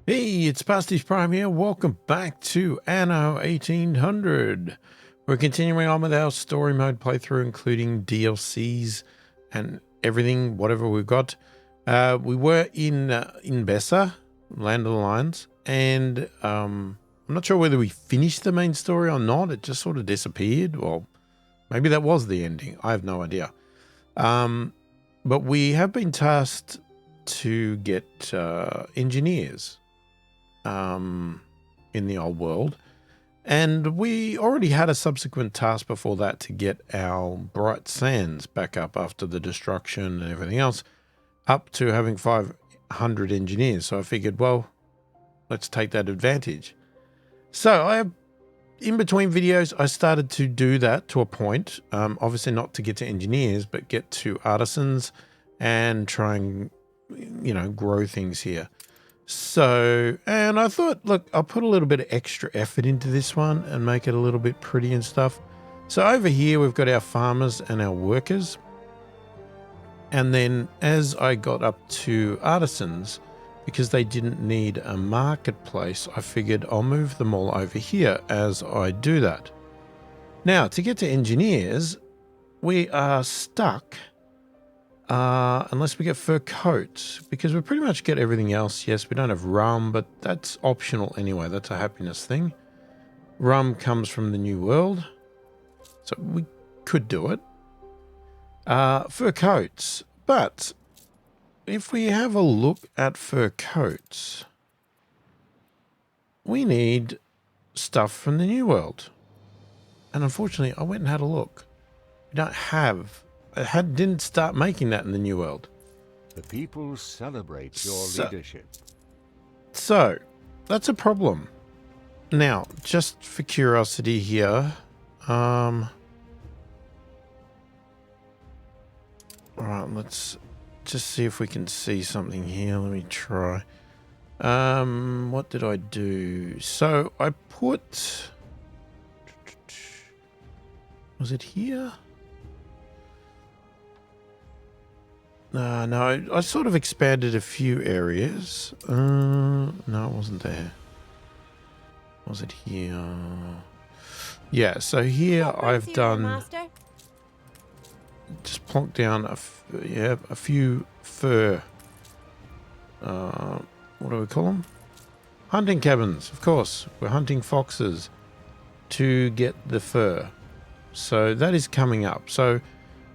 Hey, it's pasthisprime here. Welcome back to Anno 1800. We're continuing on with our story mode playthrough, including DLCs and everything, whatever we've got. We were in Bessa, Land of the Lions, and I'm not sure whether we finished the main story or not. It just sort of disappeared. Well, maybe that was the ending. I have no idea. But we have been tasked to get engineers in the old world, and we already had a subsequent task before that to get our bright sands back up after the destruction and everything else, up to having 500 engineers. So I figured, well, let's take that advantage. So in between videos, I started to do that to a point, obviously not to get to engineers, but get to artisans and try and, grow things here. So, and I thought, look, I'll put a little bit of extra effort into this one and make it a little bit pretty and stuff. So over here, we've got our farmers and our workers. And then as I got up to artisans, because they didn't need a marketplace, I figured I'll move them all over here as I do that. Now, to get to engineers, we are stuck unless we get fur coats, because we pretty much get everything else. Yes, we don't have rum, but that's optional anyway. That's a happiness thing. Rum comes from the New World, so we could do it. Fur coats, but if we have a look at fur coats, we need stuff from the New World. And unfortunately, I went and had a look. We don't have... didn't start making that in the New World. The people celebrate your leadership. So, that's a problem. Now, just for curiosity here, alright, let's just see if we can see something here. Let me try. What did I do? So, I put... Was it here? No, I sort of expanded a few areas. No, it wasn't there. Was it here? Yeah, so here I've done... Just plonked down a few fur... what do we call them? Hunting cabins, of course. We're hunting foxes to get the fur. So that is coming up. So...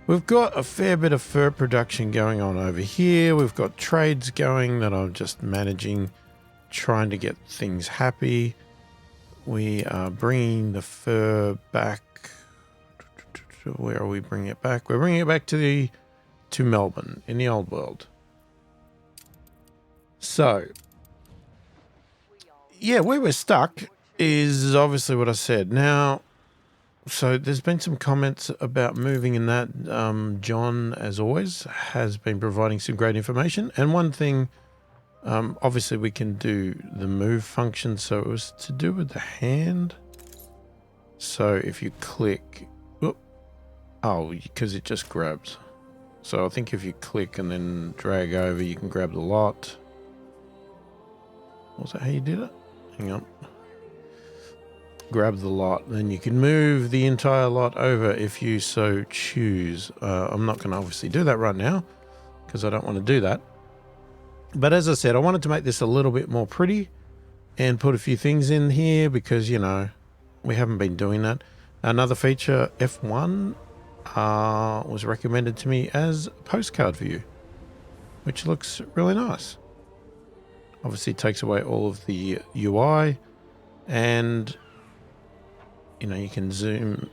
we've got a fair bit of fur production going on over here. We've got trades going that I'm just managing, trying to get things happy. We are bringing the fur back. Where are we bringing it back? We're bringing it back to Melbourne in the old world. So, yeah, where we're stuck is obviously what I said. Now, so there's been some comments about moving in that. John, as always, has been providing some great information. And one thing, obviously we can do the move function. So it was to do with the hand. So if you click, because it just grabs. So I think if you click and then drag over, you can grab the lot. Was that how you did it? Hang on. Grab the lot, then you can move the entire lot over if you so choose. I'm not going to obviously do that right now because I don't want to do that. But as I said, I wanted to make this a little bit more pretty and put a few things in here because, we haven't been doing that. Another feature, F1, was recommended to me as a postcard view, which looks really nice. Obviously it takes away all of the UI and... you can zoom,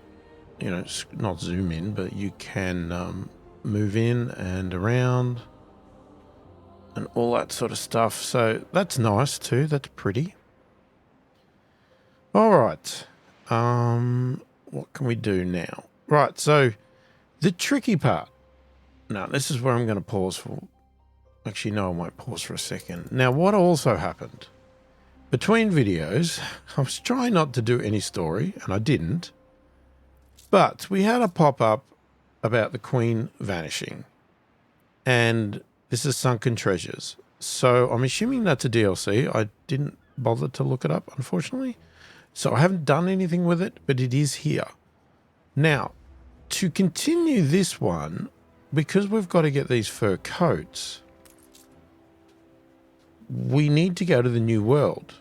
not zoom in, but you can move in and around and all that sort of stuff. So that's nice too. That's pretty. All right. What can we do now? Right. So the tricky part. Now, this is where I'm going to pause for. Actually, no, I won't pause for a second. Now, what also happened? Between videos, I was trying not to do any story, and I didn't. But we had a pop-up about the Queen vanishing. And this is Sunken Treasures. So I'm assuming that's a DLC. I didn't bother to look it up, unfortunately. So I haven't done anything with it, but it is here. Now, to continue this one, because we've got to get these fur coats, we need to go to the New World.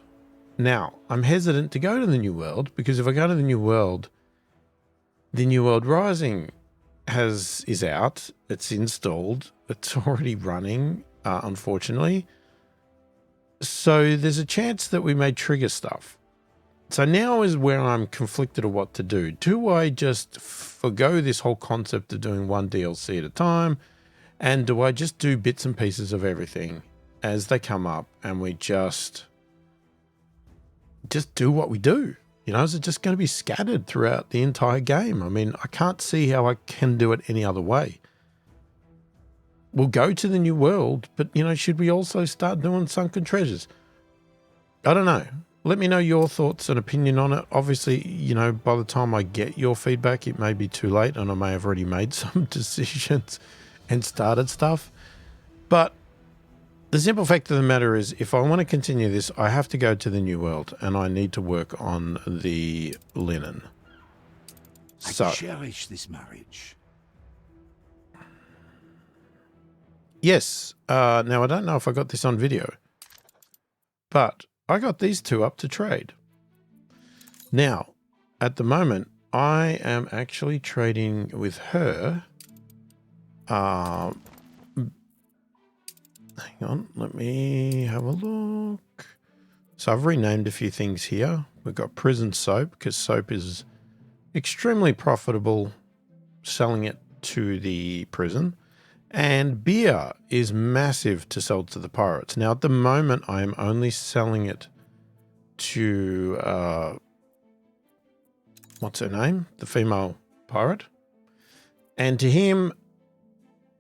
Now, I'm hesitant to go to the New World because if I go to the New World Rising is out. It's installed. It's already running, unfortunately. So there's a chance that we may trigger stuff. So now is where I'm conflicted of what to do. Do I just forgo this whole concept of doing one DLC at a time? And do I just do bits and pieces of everything as they come up and we just do what we do? You know, is it just going to be scattered throughout the entire game? I mean, I can't see how I can do it any other way. We'll go to the New World, but, you know, should we also start doing sunken treasures? I don't know. Let me know your thoughts and opinion on it. Obviously, you know, by the time I get your feedback, it may be too late and I may have already made some decisions and started stuff. But the simple fact of the matter is, if I want to continue this, I have to go to the New World and I need to work on the linen. I cherish this marriage. Yes. Now, I don't know if I got this on video, but I got these two up to trade. Now, at the moment, I am actually trading with her. Hang on, let me have a look. So I've renamed a few things here. We've got prison soap because soap is extremely profitable selling it to the prison. And beer is massive to sell to the pirates. Now, at the moment, I am only selling it to, what's her name? The female pirate. And to him,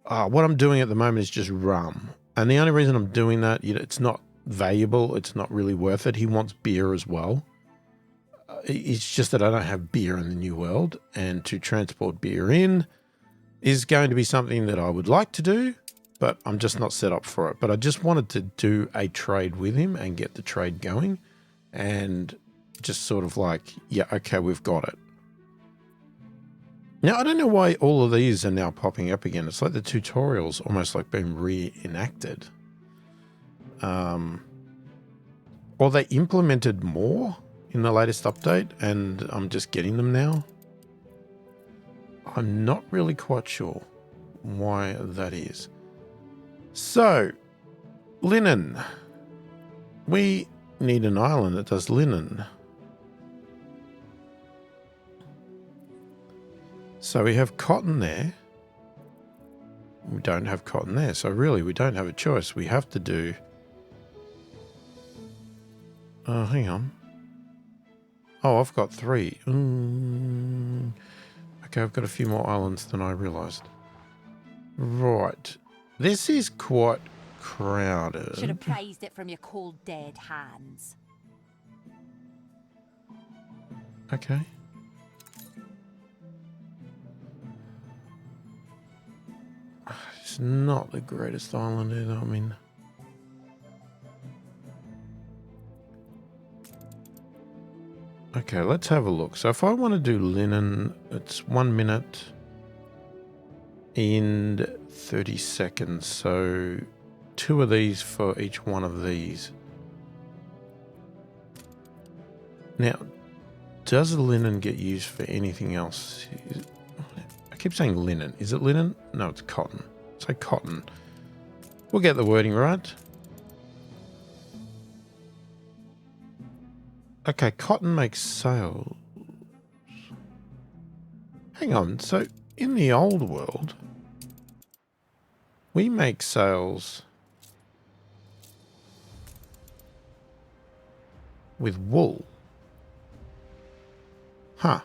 what I'm doing at the moment is just rum. And the only reason I'm doing that, you know, it's not valuable. It's not really worth it. He wants beer as well. It's just that I don't have beer in the New World. And to transport beer in is going to be something that I would like to do, but I'm just not set up for it. But I just wanted to do a trade with him and get the trade going and just sort of like, yeah, okay, we've got it. Now, I don't know why all of these are now popping up again. It's like the tutorial's almost like being reenacted. Or they implemented more in the latest update and I'm just getting them now. I'm not really quite sure why that is. So, linen. We need an island that does linen. So we have cotton there. We don't have cotton there. So really, we don't have a choice. We have to do... hang on. Oh, I've got 3. Okay, I've got a few more islands than I realised. Right. This is quite crowded. Should have prized it from your cold, dead hands. Okay. It's not the greatest island either, I mean... Okay, let's have a look. So if I want to do linen, it's 1 minute and 30 seconds. So 2 of these for each one of these. Now, does the linen get used for anything else? I keep saying linen. Is it linen? No, it's cotton. Say cotton. We'll get the wording right. Okay, cotton makes sails. Hang on, so in the old world, we make sails with wool. Huh.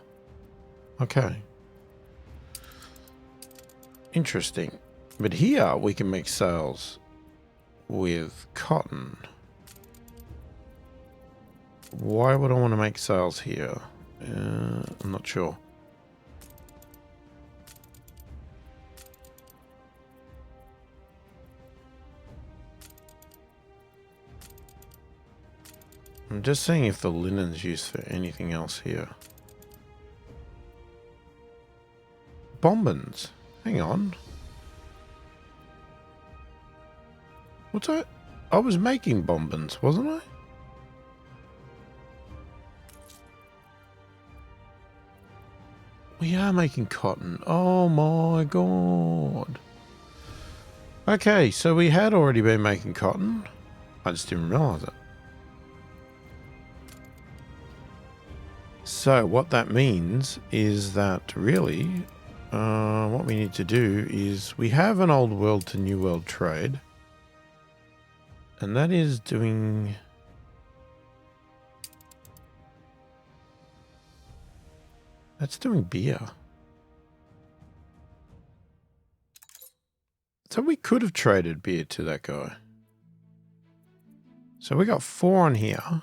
Okay. Interesting. But here we can make sails with cotton. Why would I want to make sails here? I'm not sure. I'm just seeing if the linen's used for anything else here. Bombins. Hang on. What's that? I was making bombins, wasn't I? We are making cotton. Oh my god. Okay, so we had already been making cotton. I just didn't realize it. So what that means is that really, what we need to do is we have an old world to new world trade. And that is doing... That's doing beer. So we could have traded beer to that guy. So we got 4 on here.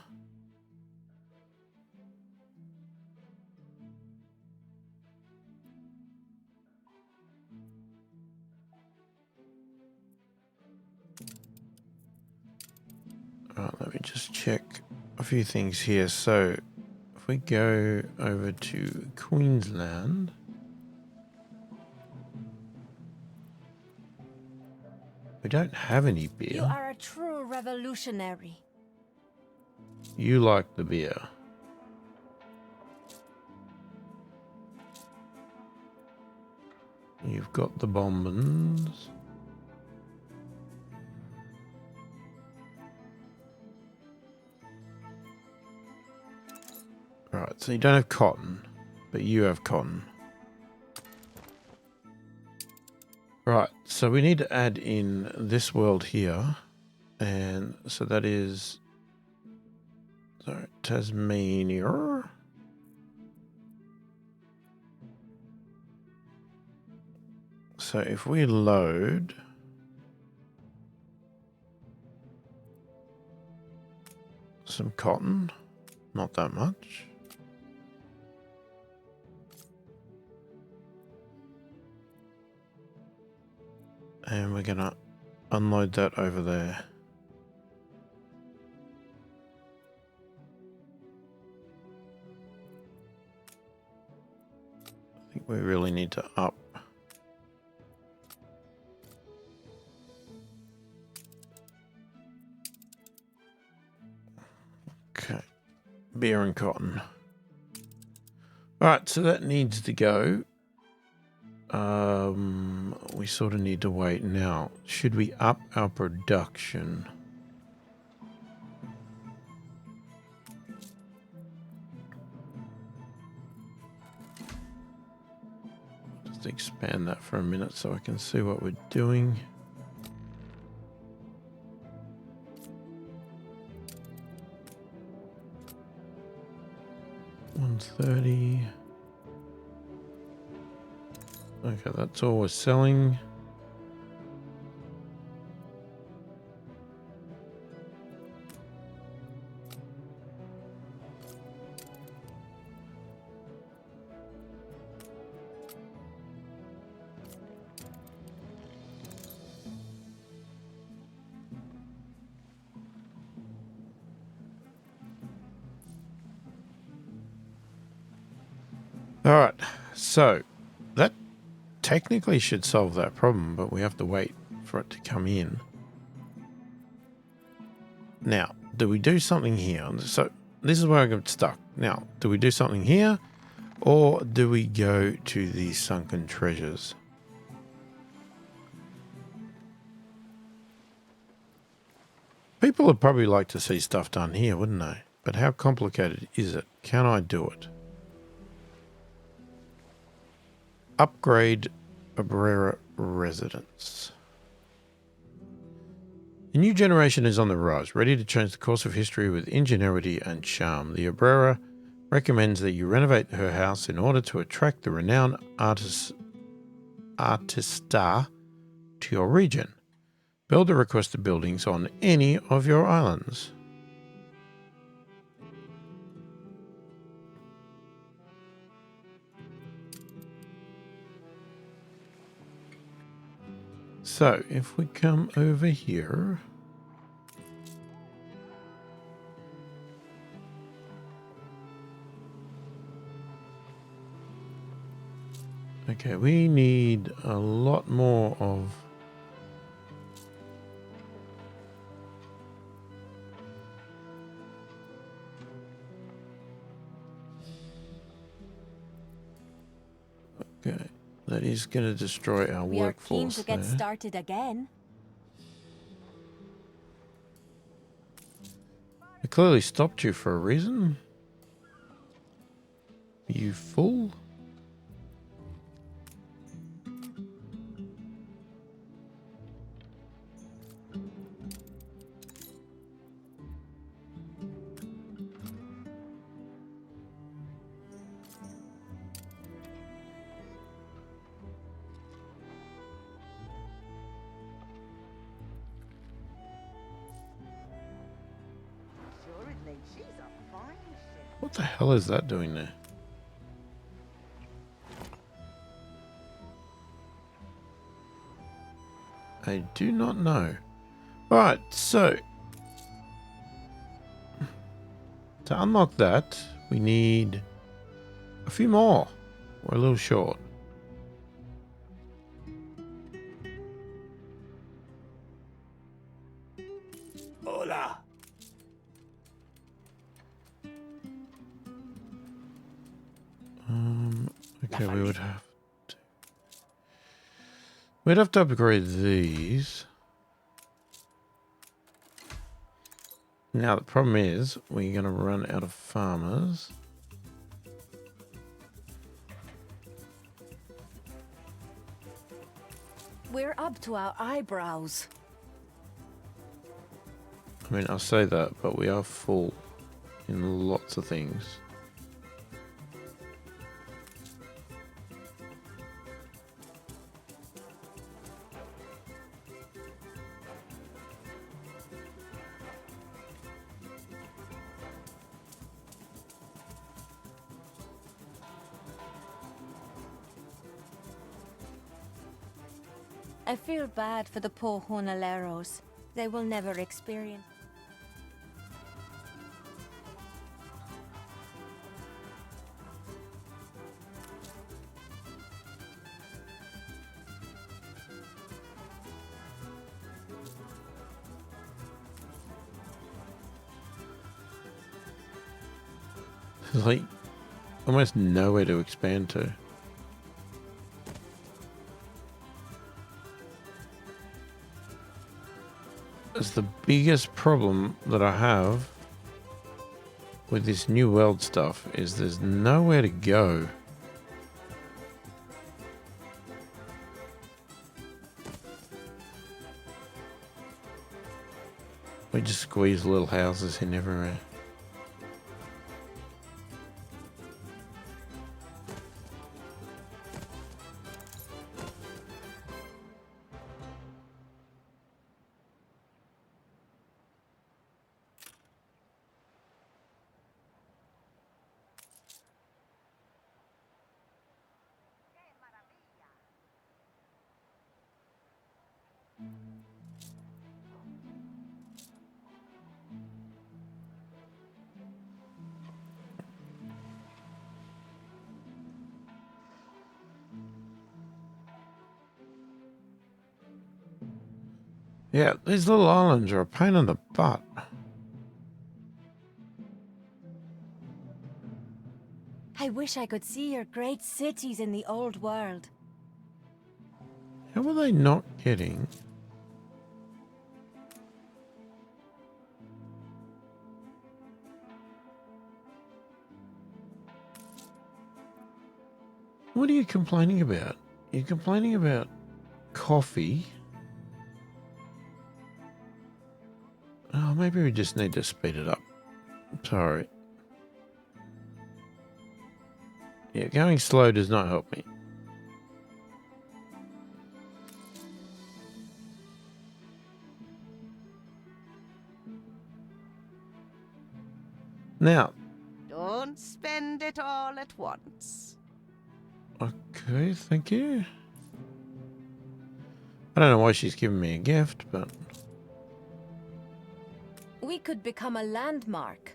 Alright, let me just check a few things here. So if we go over to Queensland... We don't have any beer. You are a true revolutionary. You like the beer. You've got the bombins. Right, so you don't have cotton, but you have cotton. Right, so we need to add in this world here. And so that is... Sorry, Tasmania. So if we load... some cotton, not that much. And we're going to unload that over there. I think we really need to up. Okay. Beer and cotton. Alright, so that needs to go. We sort of need to wait now. Should we up our production? Just expand that for a minute so I can see what we're doing. $130. Okay, that's all we're selling. All right, so that technically should solve that problem, but we have to wait for it to come in. Now, do we do something here? So this is where I got stuck. Now, do we do something here or do we go to the sunken treasures? People would probably like to see stuff done here, wouldn't they? But how complicated is it? Can I do it? Upgrade Abrera residence. A new generation is on the rise, ready to change the course of history with ingenuity and charm. The Abrera recommends that you renovate her house in order to attract the renowned artista to your region. Build the requested buildings on any of your islands. So, if we come over here... Okay, we need a lot more of... Okay, that is going to destroy our We are keen workforce to get there. started again. I clearly stopped you for a reason. You fool. What the hell is that doing there? I do not know. Alright, so to unlock that, we need a few more. We're a little short. Hola. Okay, we'd have to upgrade these. Now the problem is we're going to run out of farmers. We're up to our eyebrows. I mean, I'll say that, but we are full in lots of things. I feel bad for the poor jornaleros. They will never experience. There's like almost nowhere to expand to. It's the biggest problem that I have with this new world stuff is there's nowhere to go. We just squeeze little houses in everywhere. Yeah, these little islands are a pain in the butt. I wish I could see your great cities in the old world. How are they not getting? What are you complaining about? You're complaining about coffee. Oh, maybe we just need to speed it up. Sorry. Yeah, going slow does not help me. Now. Don't spend it all at once. Okay, thank you. I don't know why she's giving me a gift, but... We could become a landmark.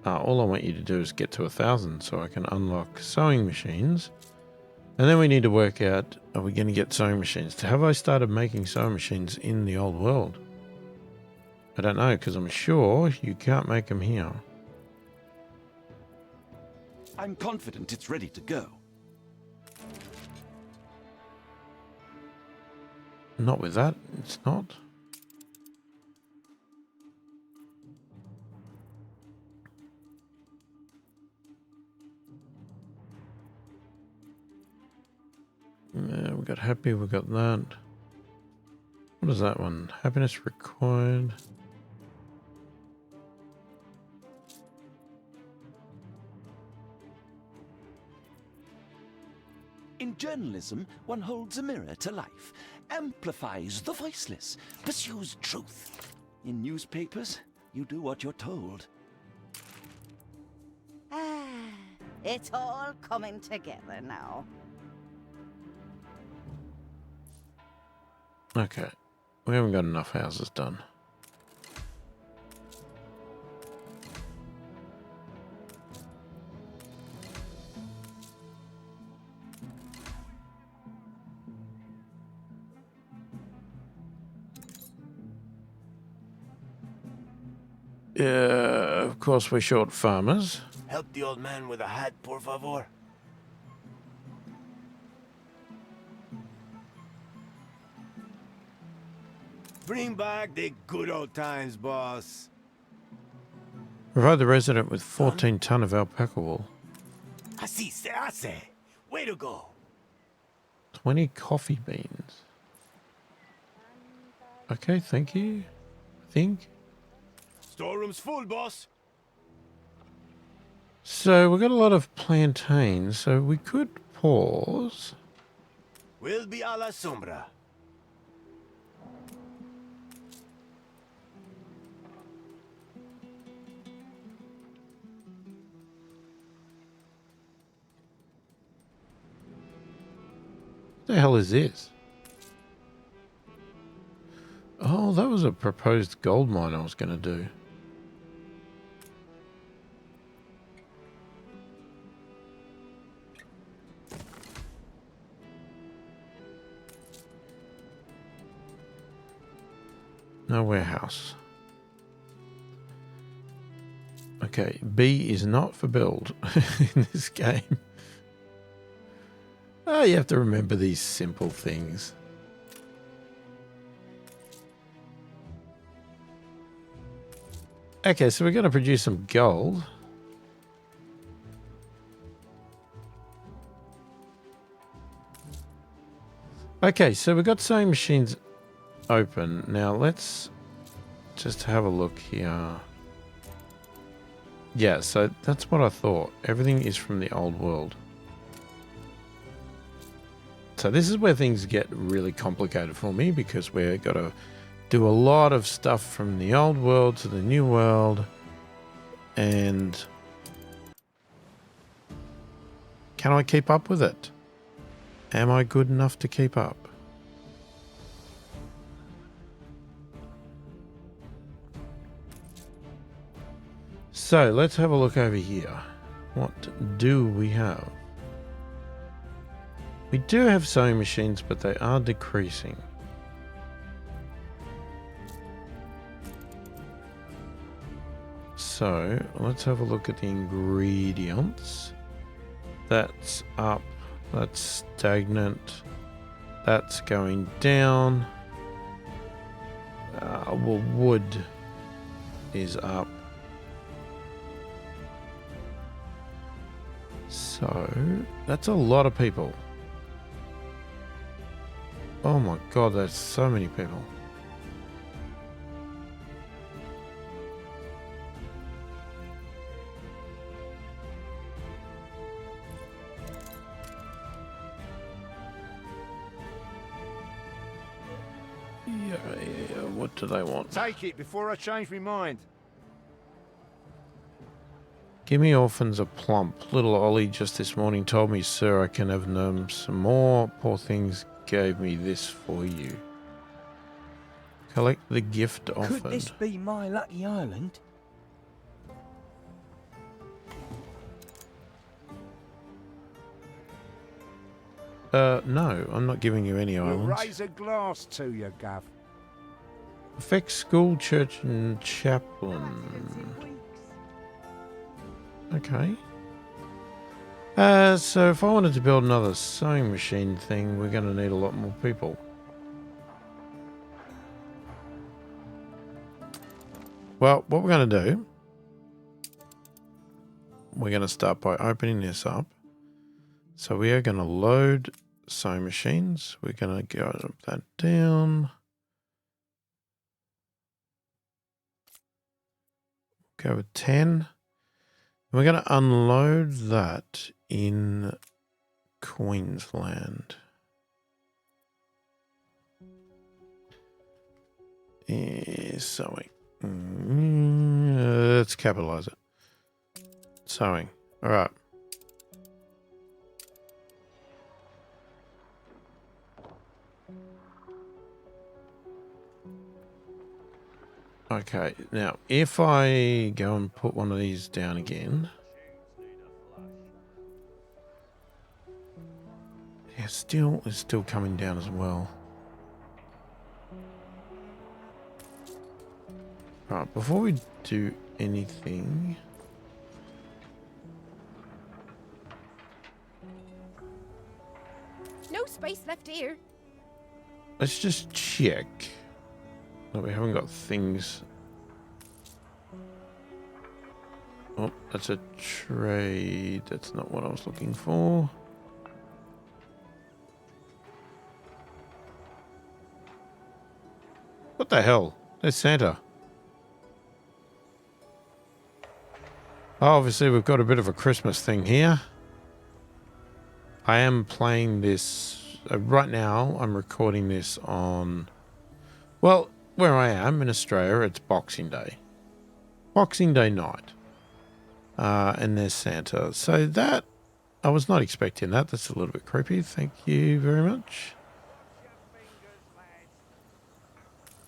all I want you to do is get to 1,000 so I can unlock sewing machines. And then we need to work out, are we going to get sewing machines? Have I started making sewing machines in the old world? I don't know, because I'm sure you can't make them here. I'm confident it's ready to go. Not with that, it's not. Yeah, we got happy, we got that. What is that one? Happiness required. In journalism, one holds a mirror to life, amplifies the voiceless, pursues truth. In newspapers, you do what you're told. Ah, it's all coming together now. Okay, we haven't got enough houses done. Of course we're short farmers. Help the old man with a hat, por favor. Bring back the good old times, boss. Provide the resident with 14 ton of alpaca wool. Así se hace. Way to go. 20 coffee beans. Okay, thank you. I think. Storeroom's full, boss. So we've got a lot of plantains, so we could pause. We'll be a la sombra. What the hell is this? Oh, that was a proposed gold mine I was going to do. No warehouse. Okay, B is not for build in this game. Oh, you have to remember these simple things. Okay, so we're going to produce some gold. Okay, so we've got sewing machines open. Now let's just have a look here. Yeah, so that's what I thought. Everything is from the old world. So this is where things get really complicated for me, because we've got to do a lot of stuff from the old world to the new world. And can I keep up with it? Am I good enough to keep up? So let's have a look over here. What do we have? We do have sewing machines, but they are decreasing. So let's have a look at the ingredients. That's up. That's stagnant. That's going down. Well, wood is up. So that's a lot of people. Oh my god, there's so many people. Yeah, what do they want? Take it before I change my mind. Give me orphans a plump. Little Ollie just this morning told me, sir, I can have some more. Poor things gave me this for you. Collect the gift offered. Could this be my lucky island? No, I'm not giving you any We'll islands. raise a glass to you, Gav. Affect school, church, and chaplain. Okay. So if I wanted to build another sewing machine thing, we're going to need a lot more people. Well, what we're going to do, we're going to start by opening this up. So we are going to load sewing machines. We're going to go that down. Go with 10. We're going to unload that in Queensland. Sewing. Let's capitalize it. Sewing. All right. Okay, now if I go and put one of these down again. Yeah, steel is still coming down as well. Right, before we do anything, No space left here. let's just check that we haven't got things. Oh, that's a trade. That's not what I was looking for. What the hell? There's Santa. Obviously, we've got a bit of a Christmas thing here. I am playing this right now. I'm recording this on, well, where I am in Australia, it's Boxing Day. Boxing Day night. And there's Santa. So that, I was not expecting that. That's a little bit creepy. Thank you very much.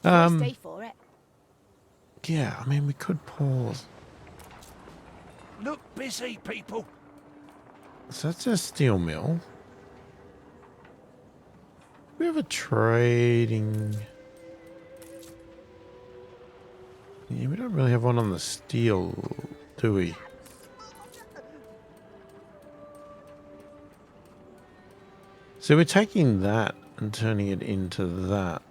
Stay for it. Yeah, I mean, we could pause. Look busy, people. So that's a steel mill. We have a trading. Yeah, we don't really have one on the steel, do we? So we're taking that and turning it into that.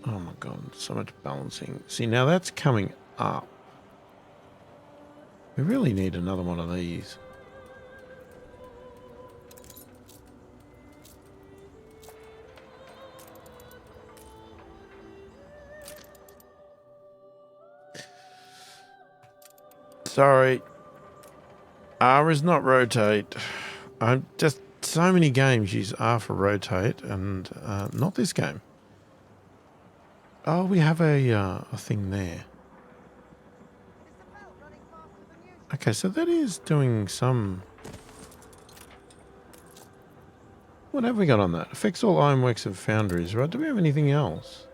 Oh my god, so much balancing. See, now that's coming up. We really need another one of these. Sorry. R is not rotate. I'm just so many games use R for rotate, and not this game. Oh, we have a thing there. Okay, so that is doing some. What have we got on that? Affects all ironworks and foundries, right? Do we have anything else?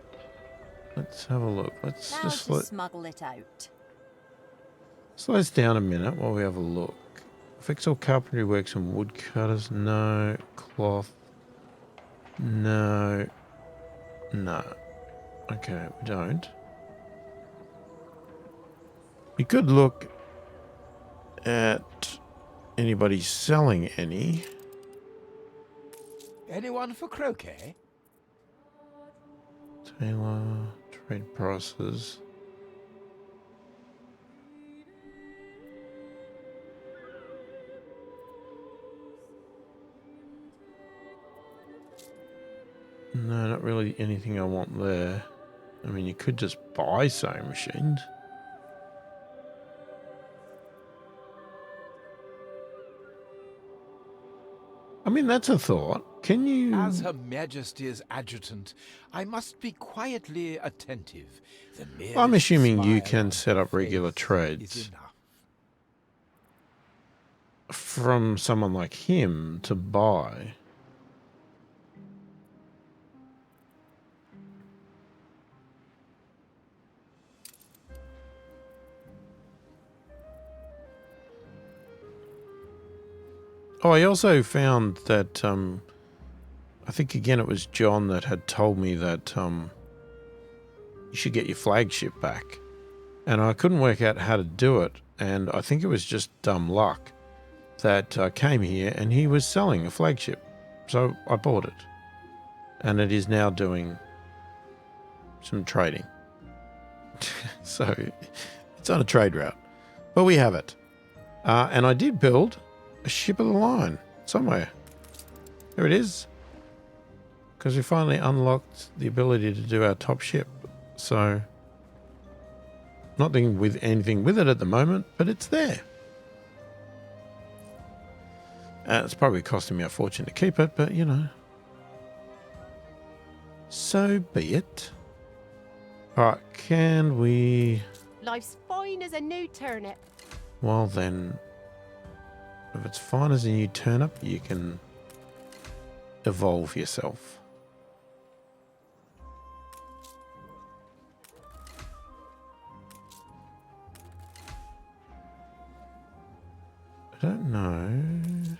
Let's have a look. Let's Now just to smuggle it out. slow us down a minute while we have a look. Affects all carpentry works and woodcutters. No. Cloth. No. No. Okay, we don't. We could look at anybody selling any. Anyone for croquet? Taylor, trade prices. No, not really anything I want there. I mean, you could just buy sewing machines. I mean, that's a thought. Can you... As Her Majesty's adjutant, I must be quietly attentive. The I'm merest assuming you smile can on set up her regular face trades is enough. from someone like him to buy. Oh, I also found that, I think again it was John that had told me that you should get your flagship back. And I couldn't work out how to do it. And I think it was just dumb luck that I came here and he was selling a flagship. So I bought it. And it is now doing some trading. So it's on a trade route. But we have it. And I did build a ship of the line somewhere. There it is. Because we finally unlocked the ability to do our top ship. So, not doing with anything with it at the moment, but it's there. It's probably costing me a fortune to keep it, but you know. So be it. Alright, can we... Life's fine as a new turnip. Well then, if it's fine as a new turnip, you can evolve yourself. I don't know.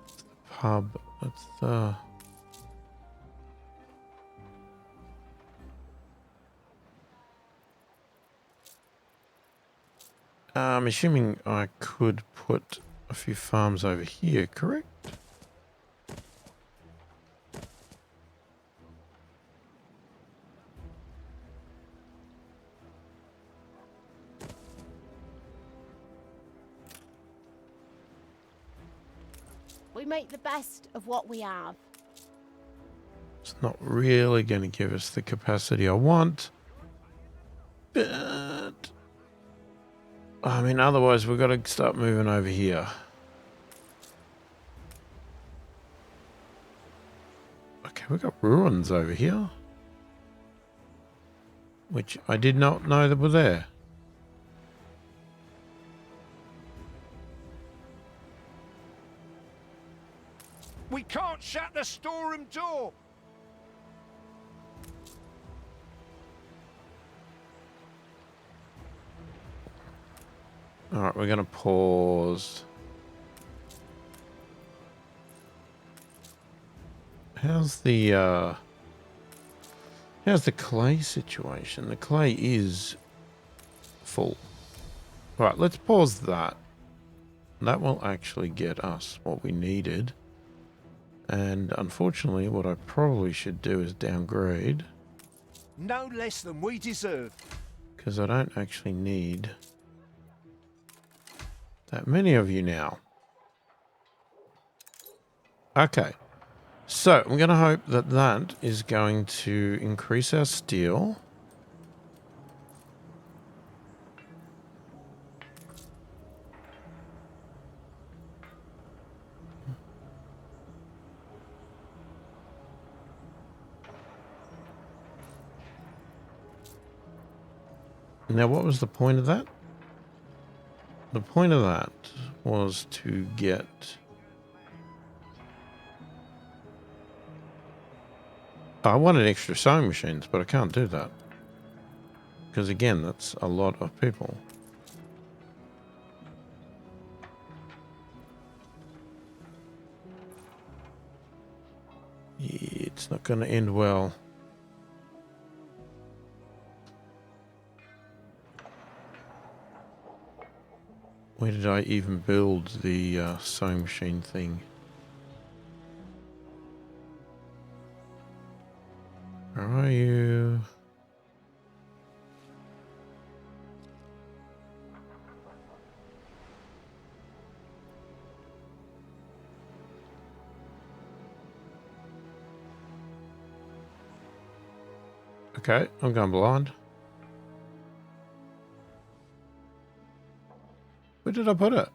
It's the pub. It's the... I'm assuming I could put a few farms over here, correct? We make the best of what we have. It's not really going to give us the capacity I want. But... I mean, otherwise we've got to start moving over here. Okay, we've got ruins over here. Which I did not know that were there. We can't shut the storeroom door. Alright, we're going to pause. How's the clay situation? The clay is full. Right, let's pause that. That will actually get us what we needed. And unfortunately, what I probably should do is downgrade. No less than we deserve. Because I don't actually need that many of you now. Okay. So, I'm going to hope that that is going to increase our steel. Now, what was the point of that? The point of that was to get... I wanted extra sewing machines, but I can't do that. Because again, that's a lot of people. Yeah, it's not going to end well. Where did I even build the sewing machine thing? Where are you? Okay, I'm going blind. Where did I put it?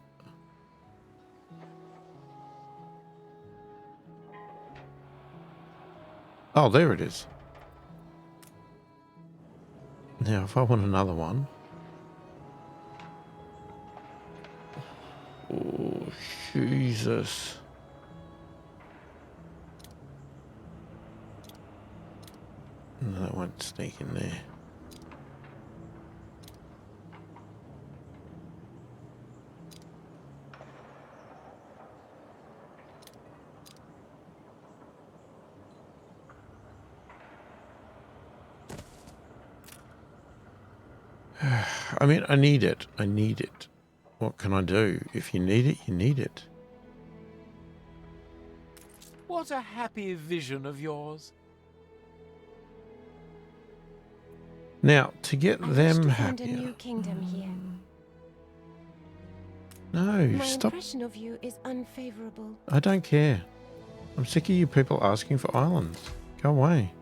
Oh, there it is. Now, if I want another one... Oh, Jesus. No, that won't sneak in there. I mean, I need it. I need it. What can I do? If you need it, you need it. What a happy vision of yours. Now, to get I wish them to found a happier. new kingdom here. No, My stop. impression of you is unfavorable. I don't care. I'm sick of you people asking for islands. Go away.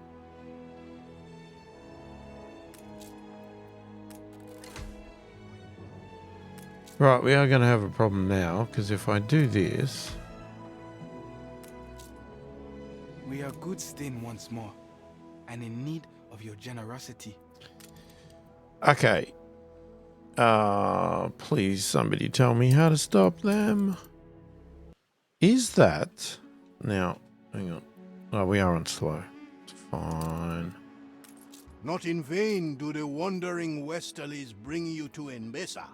Right, we are going to have a problem now, because if I do this... We are good stain once more, and in need of your generosity. Okay. Please, somebody tell me how to stop them. Is that... Now, hang on. Oh, we are on slow. It's fine. Not in vain do the wandering westerlies bring you to Embesa.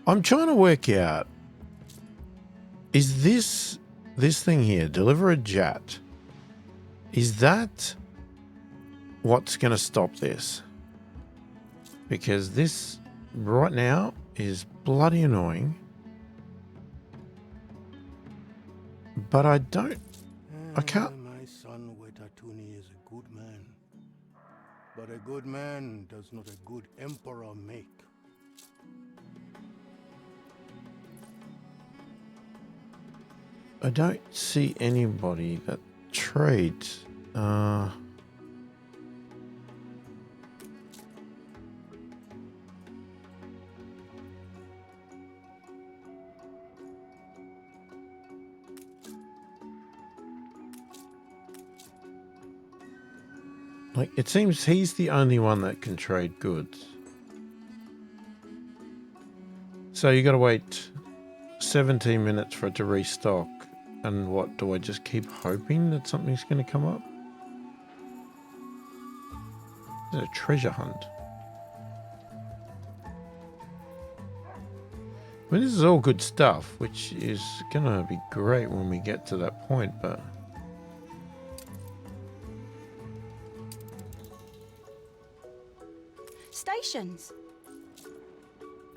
I'm trying to work out, is this thing here, deliver a jet, is that what's going to stop this? Because this right now is bloody annoying. But I can't. My son Wetatuni is a good man. But a good man does not a good emperor make. I don't see anybody that trades. Like, it seems he's the only one that can trade goods. So you got to wait 17 minutes for it to restock. And what, do I just keep hoping that something's going to come up? It's a treasure hunt. I mean, this is all good stuff, which is going to be great when we get to that point, but... Stations.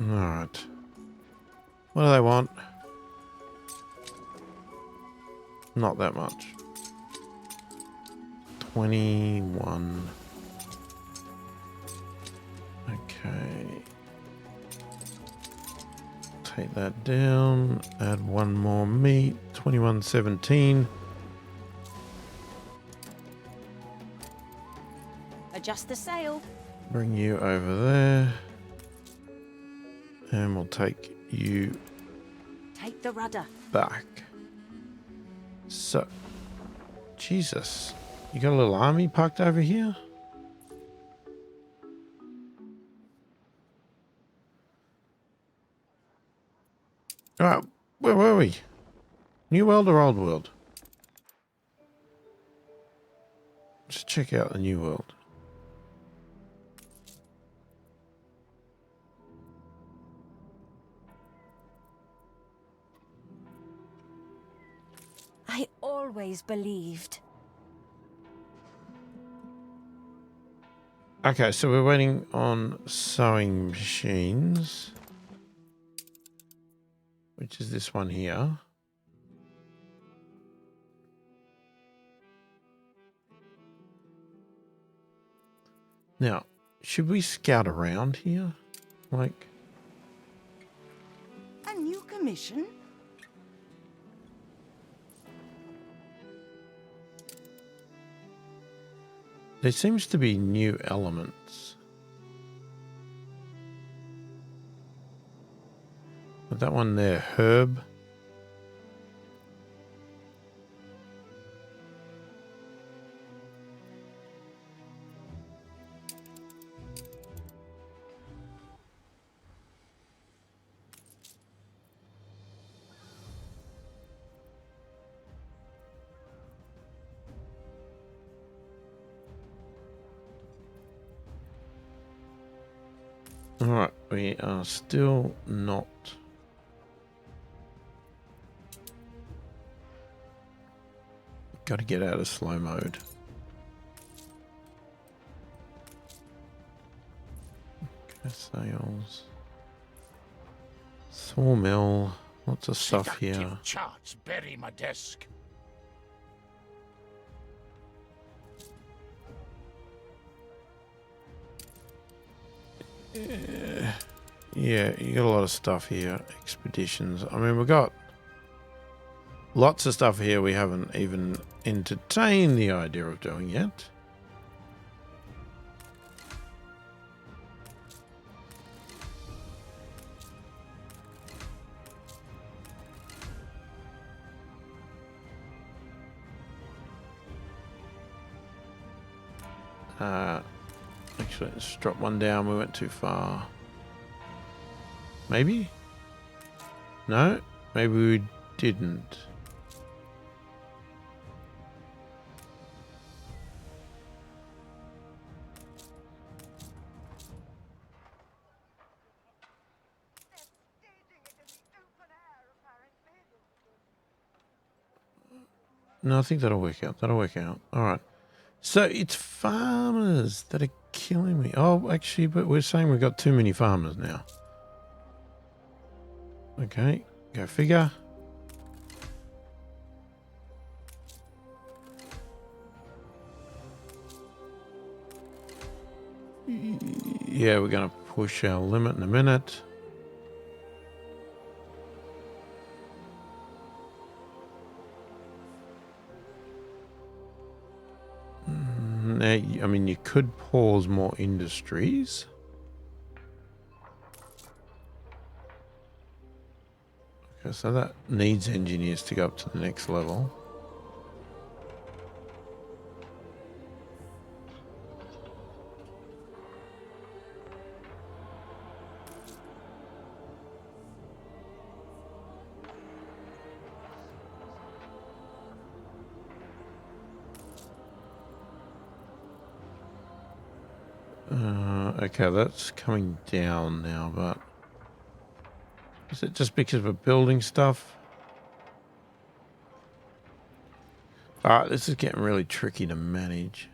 Alright. What do they want? Not that much. 21. Okay. Take that down. Add one more meat. 21.17. Adjust the sail. Bring you over there. And we'll take you Take the rudder. back. So, Jesus, you got a little army parked over here? Alright, where were we? New world or old world? Let's check out the new world. I always believed. Okay, so we're waiting on sewing machines, which is this one here. Now, should we scout around here? Like, A new commission? there seems to be new elements. But that one there, herb. Alright, we are still not... Got to get out of slow mode. Sales. Sawmill. Lots of stuff here. Charts bury my desk. Yeah, you got a lot of stuff here. Expeditions. I mean, we've got lots of stuff here we haven't even entertained the idea of doing yet. Actually, let's drop one down. We went too far. Maybe? No? Maybe we didn't. No, I think that'll work out. That'll work out. All right. So it's farmers that are killing me. Oh, actually, but we're saying we've got too many farmers now. Okay, go figure. Yeah, we're going to push our limit in a minute. Now, I mean, you could pause more industries. Okay, so that needs engineers to go up to the next level. Okay, that's coming down now, but is it just because we're building stuff? Alright, this is getting really tricky to manage.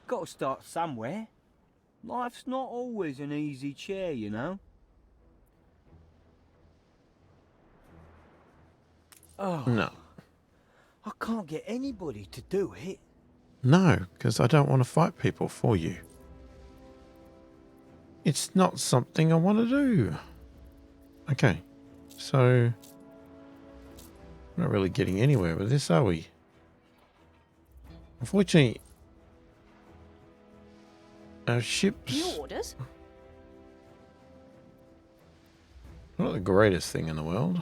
Got to start somewhere. Life's not always an easy chair, you know. Oh. No. I can't get anybody to do it. No, because I don't want to fight people for you. It's not something I want to do. Okay, so we're not really getting anywhere with this, are we? Unfortunately, our ships... New orders? Not the greatest thing in the world.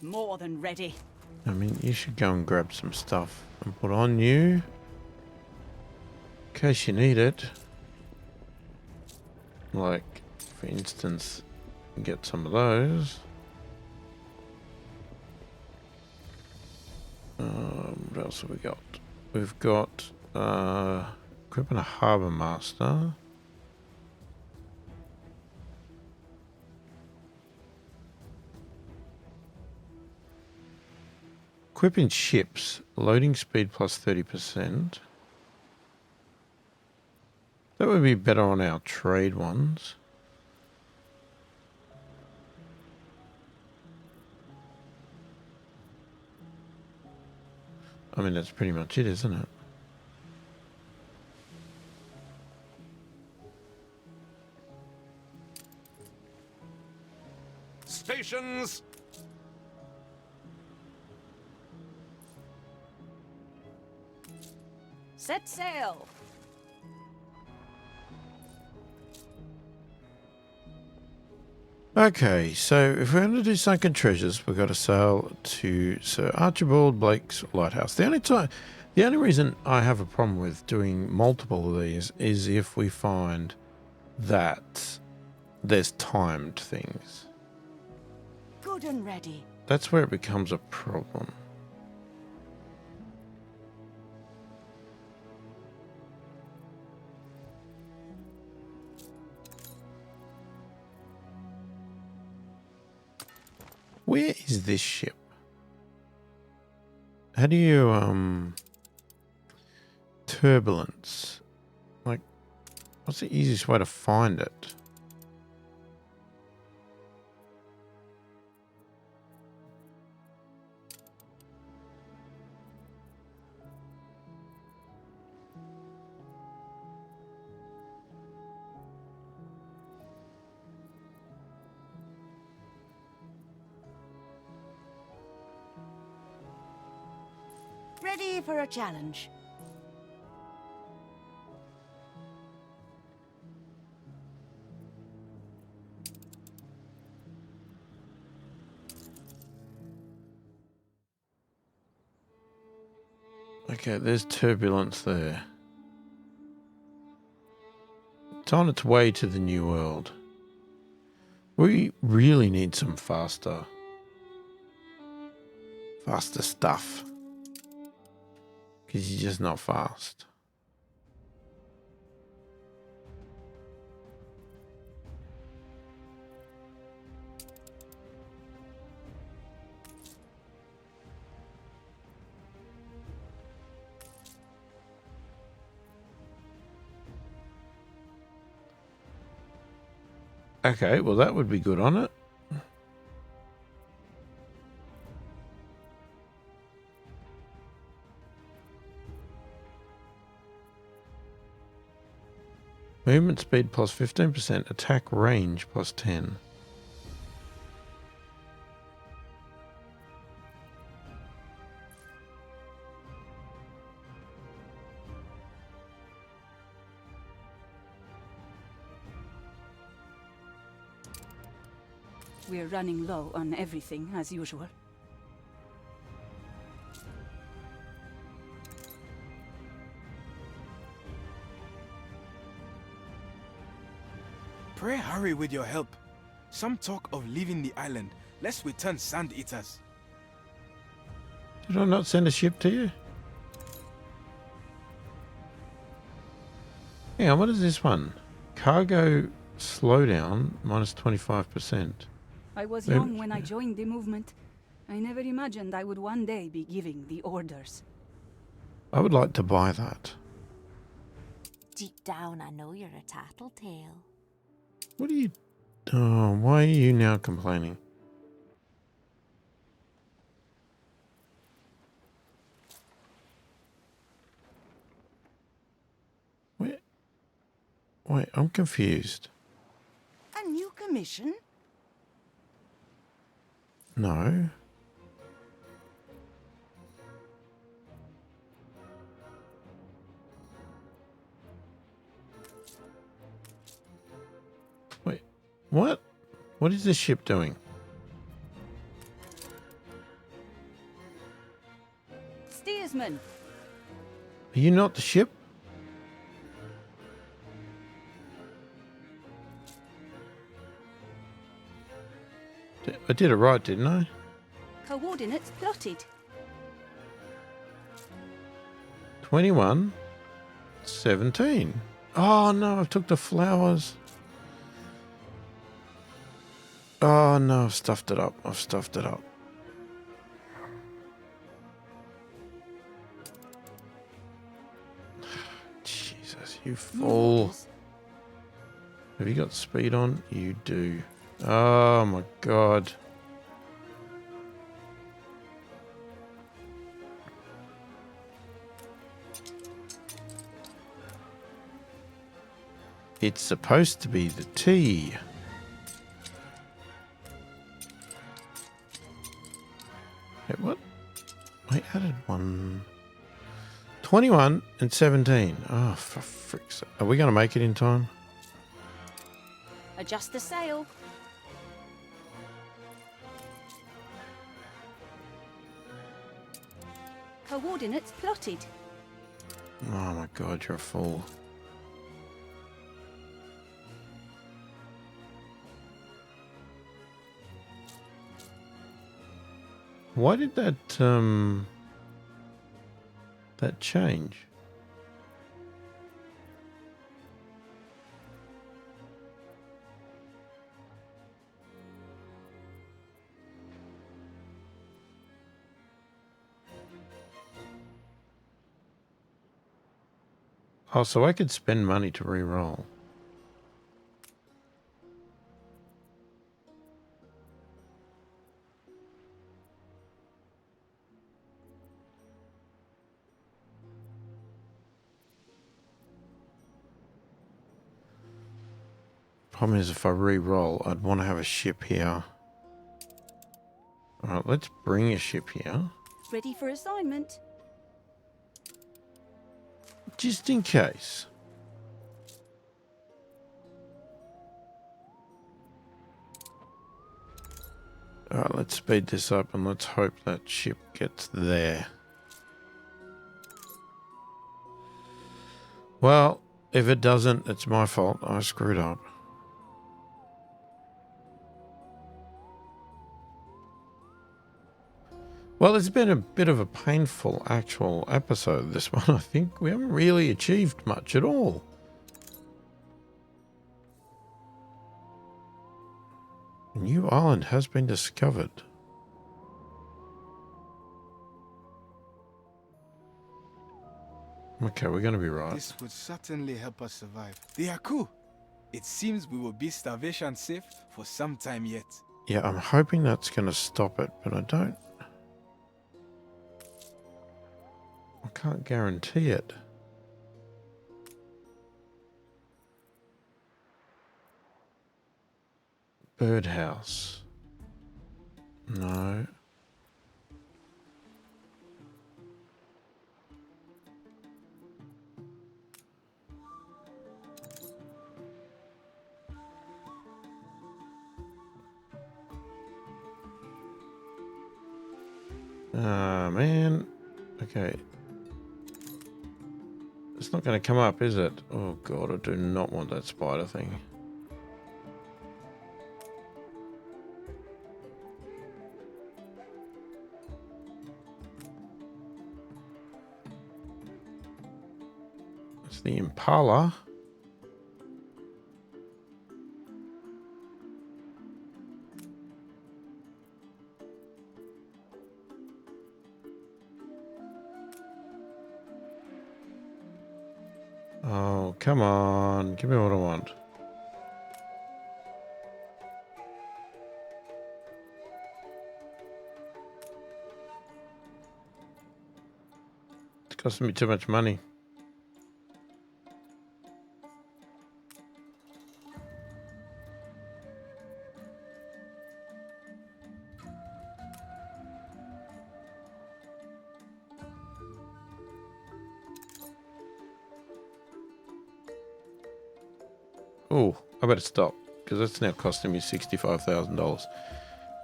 More than ready. I mean, you should go and grab some stuff and put on you. In case you need it. Like, for instance, get some of those. What else have we got? We've got equipping a harbour master. Equipping ships, loading speed plus 30%. That would be better on our trade ones. I mean, that's pretty much it, isn't it? Stations! Set sail. Okay, so if we're going to do sunken treasures, we've got to sail to Sir Archibald Blake's lighthouse. The only reason I have a problem with doing multiple of these is if we find that there's timed things. Good and ready. That's where it becomes a problem. Where is this ship? How do you, turbulence? Like, what's the easiest way to find it? Ready for a challenge. Okay, there's turbulence there. It's on its way to the New World. We really need some faster stuff. Because you're just not fast. Okay, well that would be good on it. Movement speed plus 15%, attack range plus 10. We're running low on everything, as usual. Pray hurry with your help. Some talk of leaving the island, lest we turn sand eaters. Did I not send a ship to you? Hang on, what is this one? Cargo slowdown minus 25%. I was young when I joined the movement. I never imagined I would one day be giving the orders. I would like to buy that. Deep down, I know you're a tattletale. What are you... Oh, why are you now complaining? Wait, I'm confused. A new commission? No. Wait, what? What is this ship doing? Steersman! Are you not the ship? I did it right, didn't I? Coordinates plotted. 21, 17. Oh no, I took the flowers. Oh no, I've stuffed it up. I've stuffed it up. Jesus, you fool. Have you got speed on? You do. Oh my god. It's supposed to be the T. Wait, what? I added one. 21 and 17. Oh, for frick's sake. Are we going to make it in time? Adjust the sail. Coordinates plotted. Oh my god, you're a fool. Why did that change? Oh, so I could spend money to re-roll. Problem is, if I re-roll, I'd want to have a ship here. Alright, let's bring a ship here. Ready for assignment. Just in case. Alright, let's speed this up and let's hope that ship gets there. Well, if it doesn't, it's my fault. I screwed up. Well, it's been a bit of a painful actual episode, this one, I think. We haven't really achieved much at all. A new island has been discovered. Okay, we're going to be right. This would certainly help us survive. They are cool. It seems we will be starvation safe for some time yet. Yeah, I'm hoping that's going to stop it, but I can't guarantee it. Birdhouse. No. Ah, man. Okay. It's not going to come up, is it? Oh, God, I do not want that spider thing. It's the Impala. Oh, come on. Give me what I want. It's costing me too much money. Oh, I better stop, because that's now costing me $65,000.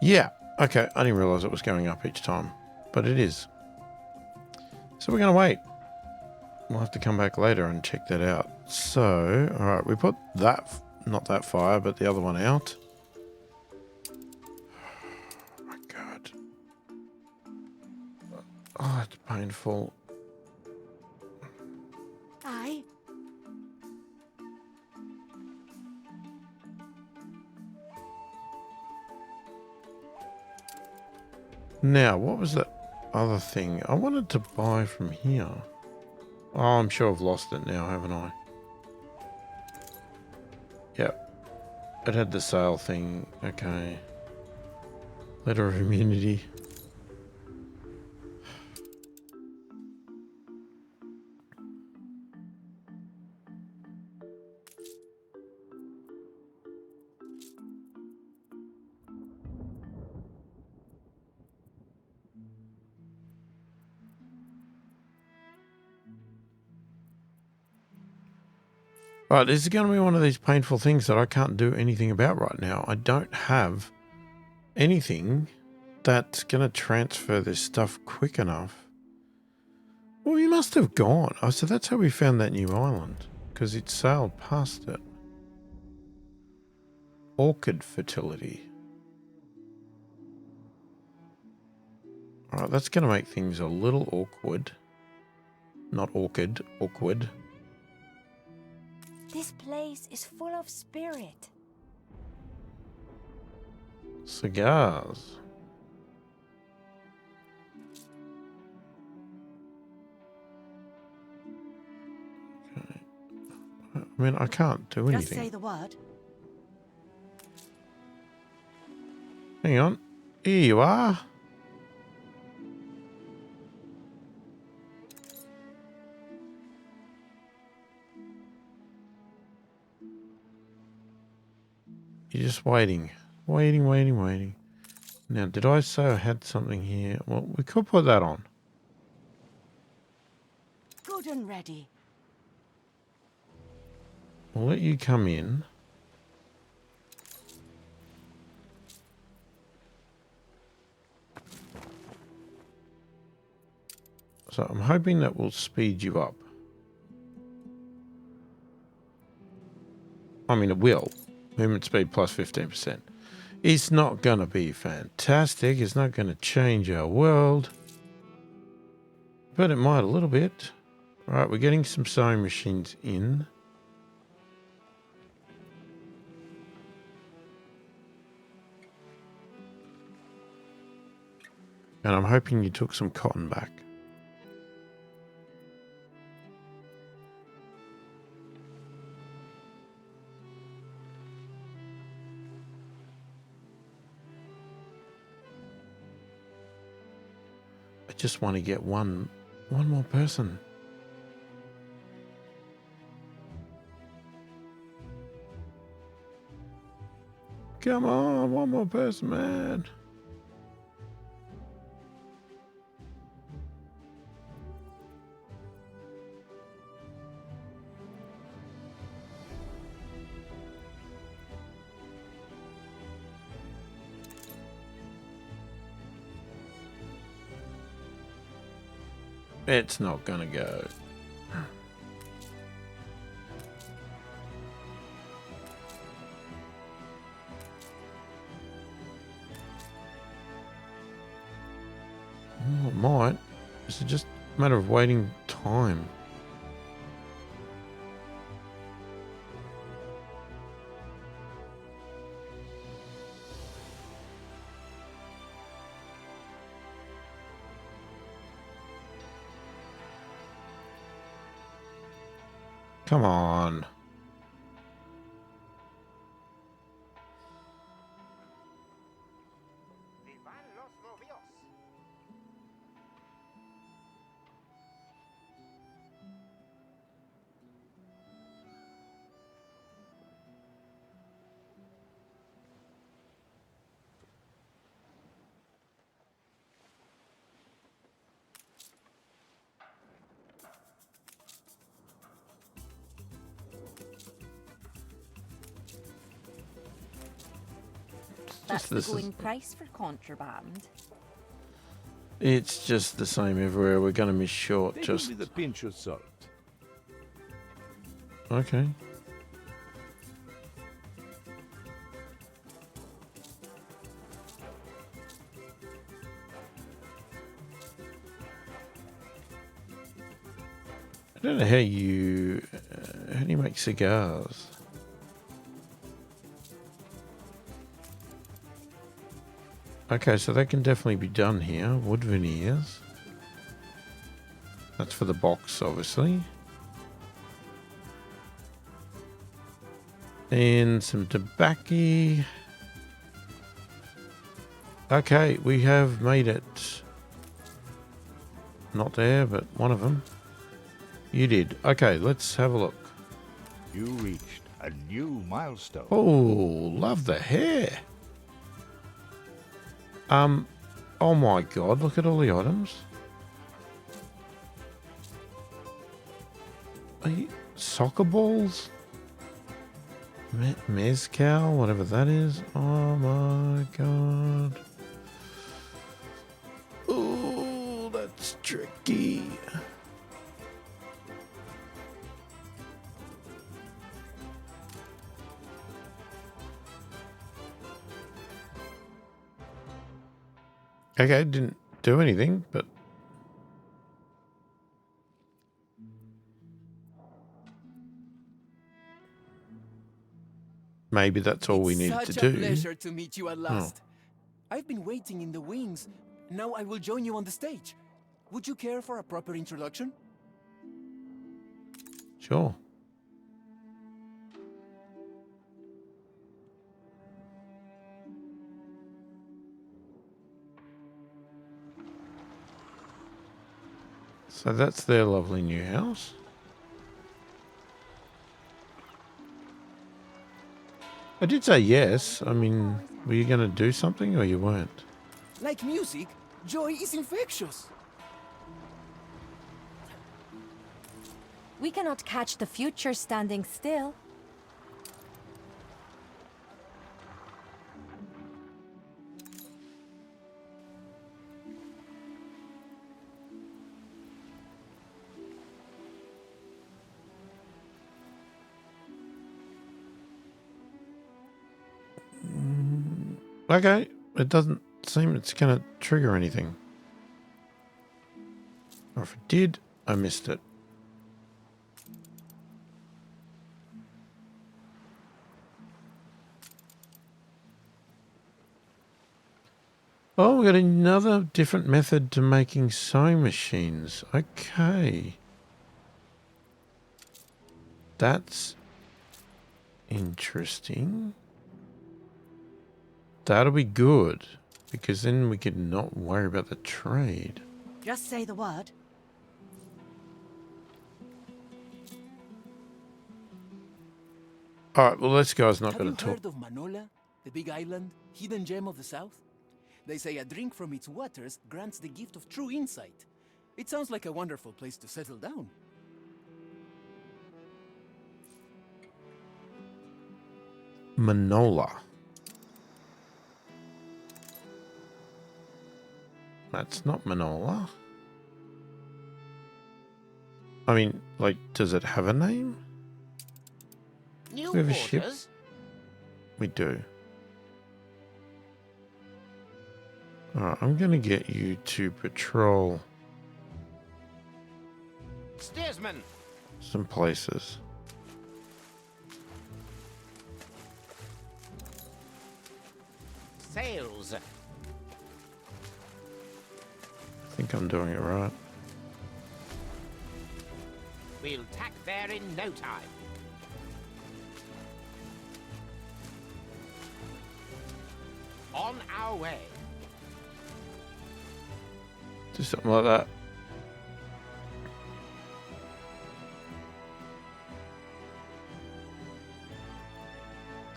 Yeah, okay, I didn't realize it was going up each time, but it is. So we're going to wait. We'll have to come back later and check that out. So, all right, we put that, not that fire, but the other one out. Oh my God. Oh, it's painful. Aye. Now, what was that other thing I wanted to buy from here? Oh, I'm sure I've lost it now, haven't I? Yep. It had the sale thing. Okay. Letter of immunity. Right, this is going to be one of these painful things that I can't do anything about right now. I don't have anything that's going to transfer this stuff quick enough. Well, you must have gone. Oh, so that's how we found that new island, because it sailed past it. Orchid fertility. Alright, that's going to make things a little awkward. Not orchid, awkward. This place is full of spirit. Cigars. Okay. I mean, I can't do anything. Just say the word. Hang on. Here you are. You're just waiting. Waiting. Now, did I say I had something here? Well, we could put that on. Good and ready. We'll let you come in. So I'm hoping that will speed you up. I mean, it will. Movement speed plus 15%. It's not going to be fantastic. It's not going to change our world. But it might a little bit. All right, we're getting some sewing machines in. And I'm hoping you took some cotton back. I just want to get one more person. Come on, one more person, man. It's not gonna go. Oh, it might. It's just a matter of waiting time. Come on. That's the going price for contraband. It's just the same everywhere. We're going to miss short. Take Just it with a pinch of salt. okay. I don't know how do you make cigars? Okay, so that can definitely be done here. Wood veneers. That's for the box, obviously. And some tobacco. Okay, we have made it. Not there, but one of them. You did. Okay, let's have a look. You reached a new milestone. Oh, love the hair. Oh my God, look at all the items. Are you, soccer balls? Mezcal, whatever that is. Oh my god. Oh, that's tricky. Okay, didn't do anything, but maybe that's all we need to do. It's such a pleasure to meet you at last. I've been waiting in the wings. Now I will join you on the stage. Would you care for a proper introduction? Sure. So that's their lovely new house. I did say yes. I mean, were you going to do something or you weren't? Like music, joy is infectious. We cannot catch the future standing still. Okay, it doesn't seem it's going to trigger anything. Or if it did, I missed it. Oh, we got another different method to making sewing machines. Okay. That's interesting. That'll be good, because then we could not worry about the trade. Just say the word. Alright, well, this guy's not going to talk. Have you heard of Manola, the big island, hidden gem of the south? They say a drink from its waters grants the gift of true insight. It sounds like a wonderful place to settle down. Manola. That's not Manola. I mean, like, does it have a name? New We have a ship. quarters? We do. Alright, I'm going to get you to patrol Steersman. some places. Sails. I think I'm doing it right. We'll tack there in no time. On our way. Do something like that.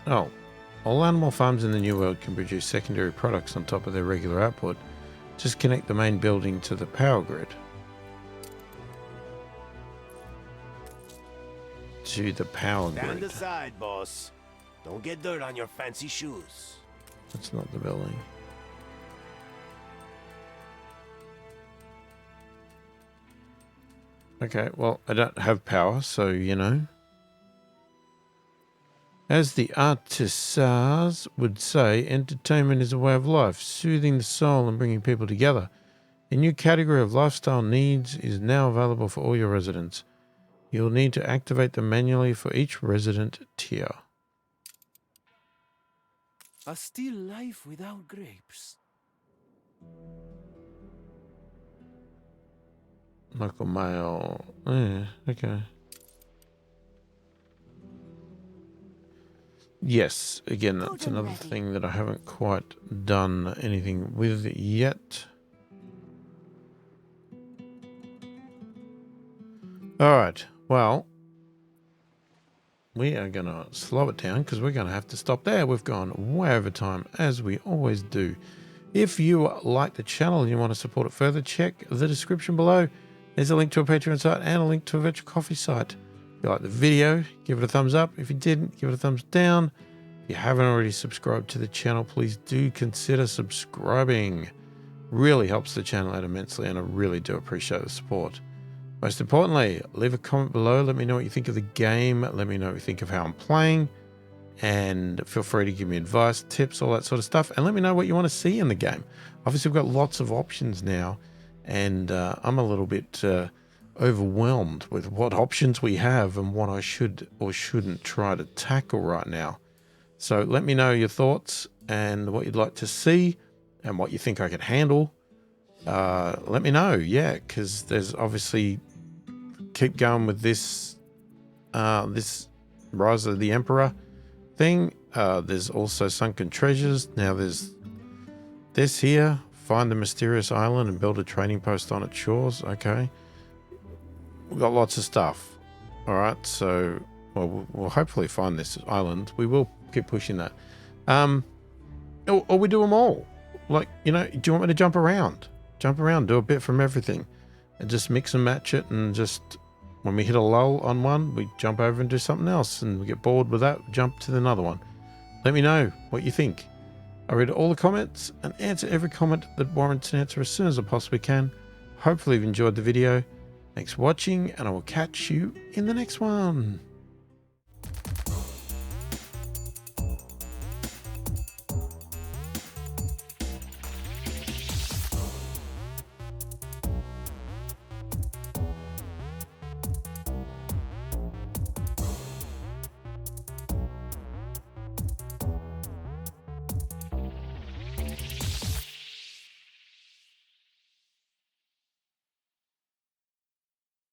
Oh. All animal farms in the New World can produce secondary products on top of their regular output. Just connect the main building to the power grid. To the power grid. Stand aside, boss. Don't get dirt on your fancy shoes. That's not the building. Okay, well, I don't have power, so, you know. As the artisans would say, entertainment is a way of life, soothing the soul and bringing people together. A new category of lifestyle needs is now available for all your residents. You'll need to activate them manually for each resident tier. A still life without grapes. Local mail. Yeah, okay. Yes, again, that's another thing that I haven't quite done anything with yet. Alright, well, we are going to slow it down because we're going to have to stop there. We've gone way over time, as we always do. If you like the channel and you want to support it further, check the description below. There's a link to a Patreon site and a link to a virtual coffee site. you liked the video, give it a thumbs up. If you didn't, give it a thumbs down. If you haven't already subscribed to the channel, please do consider subscribing. Really helps the channel out immensely, and I really do appreciate the support. Most importantly, leave a comment below. Let me know what you think of the game. Let me know what you think of how I'm playing. And feel free to give me advice, tips, all that sort of stuff. And let me know what you want to see in the game. Obviously, we've got lots of options now. And I'm a little bit overwhelmed with what options we have and what I should or shouldn't try to tackle right now. So let me know your thoughts and what you'd like to see and what you think I could handle. Let me know, yeah, because there's obviously keep going with this this Rise of the Emperor thing. There's also Sunken Treasures. Now there's this here. Find the mysterious island and build a trading post on its shores. Okay. We've got lots of stuff. All right. So, well, we'll hopefully find this island. We will keep pushing that. Or we do them all. Like, you know, do you want me to jump around? Jump around, do a bit from everything. And just mix and match it, and just when we hit a lull on one, we jump over and do something else, and we get bored with that, jump to another one. Let me know what you think. I read all the comments and answer every comment that warrants an answer as soon as I possibly can. Hopefully you've enjoyed the video. Thanks for watching, and I will catch you in the next one.